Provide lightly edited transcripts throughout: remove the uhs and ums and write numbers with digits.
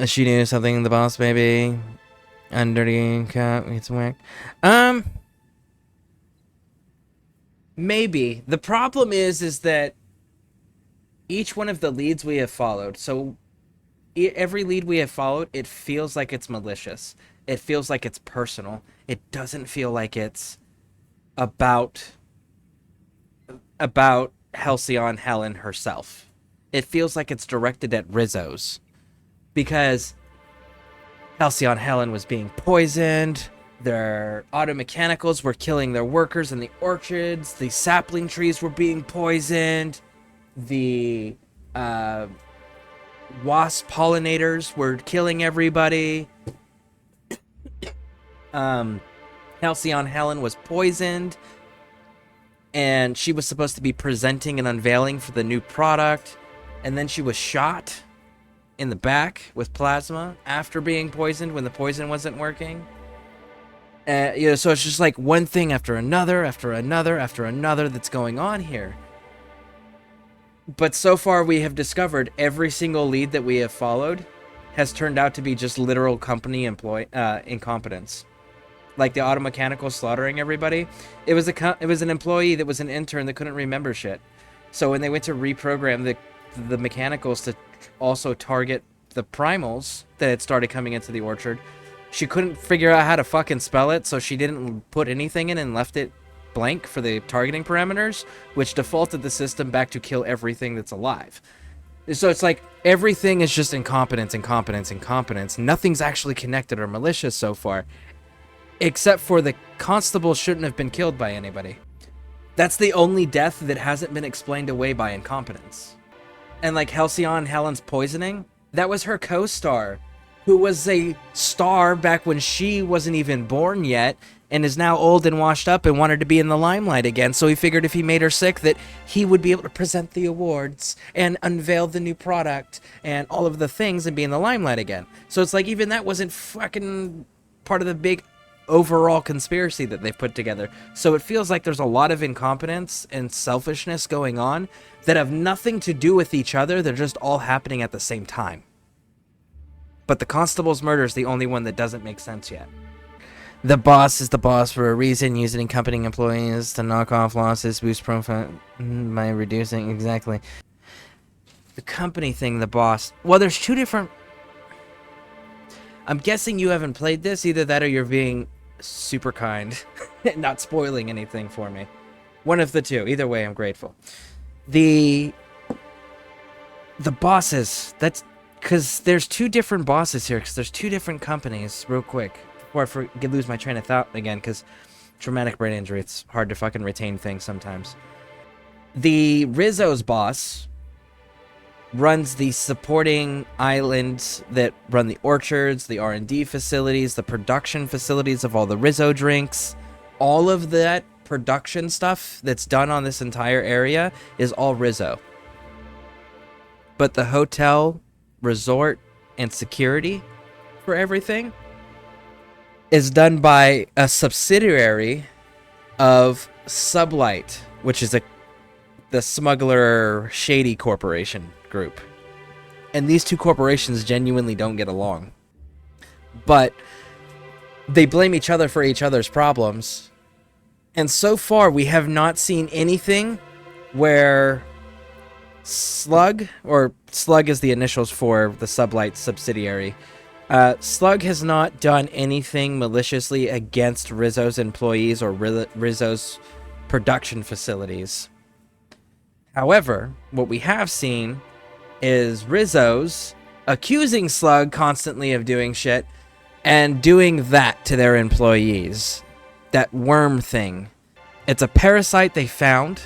She knew something, the boss baby. Undirty cat needs whack. Maybe. The problem is that each one of the leads we have followed, so every lead we have followed, it feels like it's malicious. It feels like it's personal. It doesn't feel like it's about Halcyon Helen herself. It feels like it's directed at Rizzo's because Halcyon Helen was being poisoned. Their auto mechanicals were killing their workers in the orchards. The sapling trees were being poisoned. The wasp pollinators were killing everybody. Halcyon Helen was poisoned, and she was supposed to be presenting and unveiling for the new product, and then she was shot in the back with plasma after being poisoned when the poison wasn't working. So it's just like one thing after another, after another, after another that's going on here. But so far we have discovered every single lead that we have followed has turned out to be just literal company incompetence. Like the auto mechanical slaughtering everybody. It was an employee that was an intern that couldn't remember shit. So when they went to reprogram the mechanicals to also target the primals that had started coming into the orchard, she couldn't figure out how to fucking spell it, so she didn't put anything in and left it blank for the targeting parameters, which defaulted the system back to kill everything that's alive. So it's like everything is just incompetence, incompetence, incompetence. Nothing's actually connected or malicious so far, except for the constable shouldn't have been killed by anybody. That's the only death that hasn't been explained away by incompetence. And like Halcyon Helen's poisoning, that was her co-star, who was a star back when she wasn't even born yet, and is now old and washed up and wanted to be in the limelight again. So he figured if he made her sick that he would be able to present the awards and unveil the new product and all of the things and be in the limelight again. So it's like even that wasn't fucking part of the big overall conspiracy that they've put together. So it feels like there's a lot of incompetence and selfishness going on that have nothing to do with each other. They're just all happening at the same time. But the constable's murder is the only one that doesn't make sense yet. The boss is the boss for a reason, using accompanying employees to knock off losses, boost profit by reducing, exactly. The company thing, the boss. Well, there's two different... I'm guessing you haven't played this, either that or you're being super kind, not spoiling anything for me. One of the two. Either way, I'm grateful. The bosses, that's... Because there's two different bosses here, because there's two different companies, real quick, before I lose my train of thought again, because traumatic brain injury, it's hard to fucking retain things sometimes. The Rizzo's boss runs the supporting islands that run the orchards, the R&D facilities, the production facilities of all the Rizzo drinks. All of that production stuff that's done on this entire area is all Rizzo. But the hotel, resort, and security for everything is done by a subsidiary of Sublight, which is the smuggler shady corporation group. And these two corporations genuinely don't get along. But they blame each other for each other's problems. And so far we have not seen anything where Slug, or Slug is the initials for the Sublight subsidiary, Slug has not done anything maliciously against Rizzo's employees or Rizzo's production facilities. However, what we have seen is Rizzo's accusing Slug constantly of doing shit and doing that to their employees. That worm thing. It's a parasite they found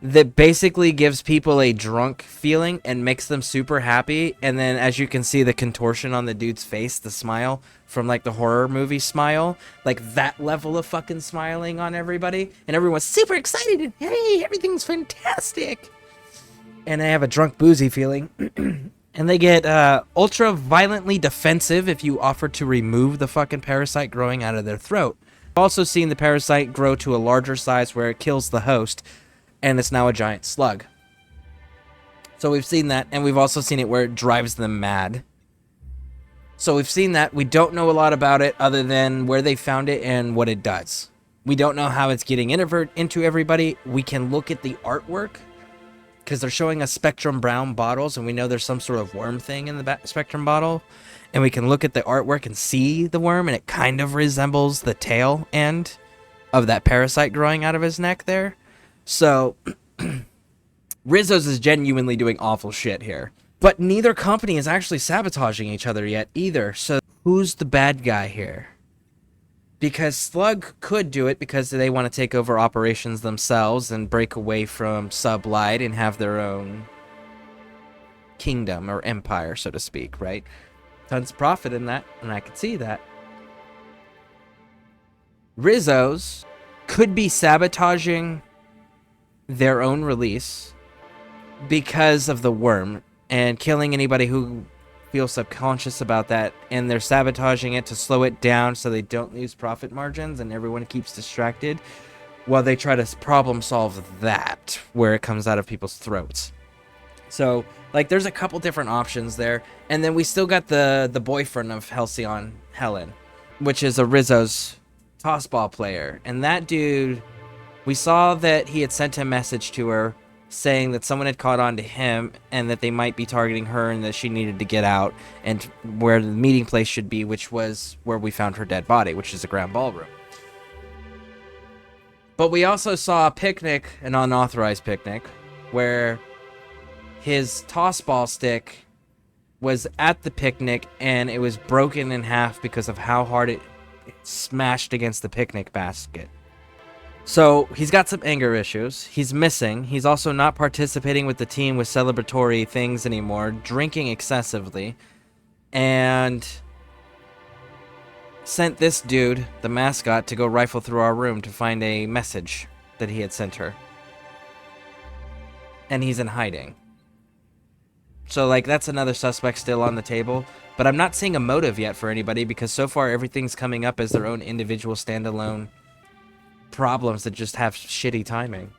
that basically gives people a drunk feeling and makes them super happy. And then, as you can see, the contortion on the dude's face, the smile from like the horror movie smile, like that level of fucking smiling on everybody, and everyone's super excited and hey, everything's fantastic. And they have a drunk boozy feeling. And they get ultra violently defensive if you offer to remove the fucking parasite growing out of their throat. I've also seen the parasite grow to a larger size where it kills the host, and it's now a giant slug. So we've seen that, and we've also seen it where it drives them mad. So we've seen that. We don't know a lot about it other than where they found it and what it does. We don't know how it's getting into everybody. We can look at the artwork because they're showing us Spectrum Brown bottles, and we know there's some sort of worm thing in the Spectrum bottle. And we can look at the artwork and see the worm, and it kind of resembles the tail end of that parasite growing out of his neck there. So Rizzo's is genuinely doing awful shit here. But neither company is actually sabotaging each other yet either. So who's the bad guy here? Because Slug could do it because they want to take over operations themselves and break away from Sublight and have their own kingdom or empire, so to speak, right? Tons of profit in that, and I could see that. Rizzo's could be sabotaging their own release because of the worm and killing anybody who feels subconscious about that, and they're sabotaging it to slow it down so they don't lose profit margins and everyone keeps distracted while they try to problem solve that where it comes out of people's throats. So like there's a couple different options there, and then we still got the boyfriend of Halcyon, Helen, which is a Rizzo's tossball player, and that dude, we saw that he had sent a message to her saying that someone had caught on to him and that they might be targeting her and that she needed to get out and where the meeting place should be, which was where we found her dead body, which is the Grand Ballroom. But we also saw a picnic, an unauthorized picnic, where his tossball stick was at the picnic and it was broken in half because of how hard it smashed against the picnic basket. So he's got some anger issues. He's missing. He's also not participating with the team with celebratory things anymore, drinking excessively, and sent this dude, the mascot, to go rifle through our room to find a message that he had sent her. And he's in hiding. So, like, that's another suspect still on the table. But I'm not seeing a motive yet for anybody because so far everything's coming up as their own individual standalone problems that just have shitty timing.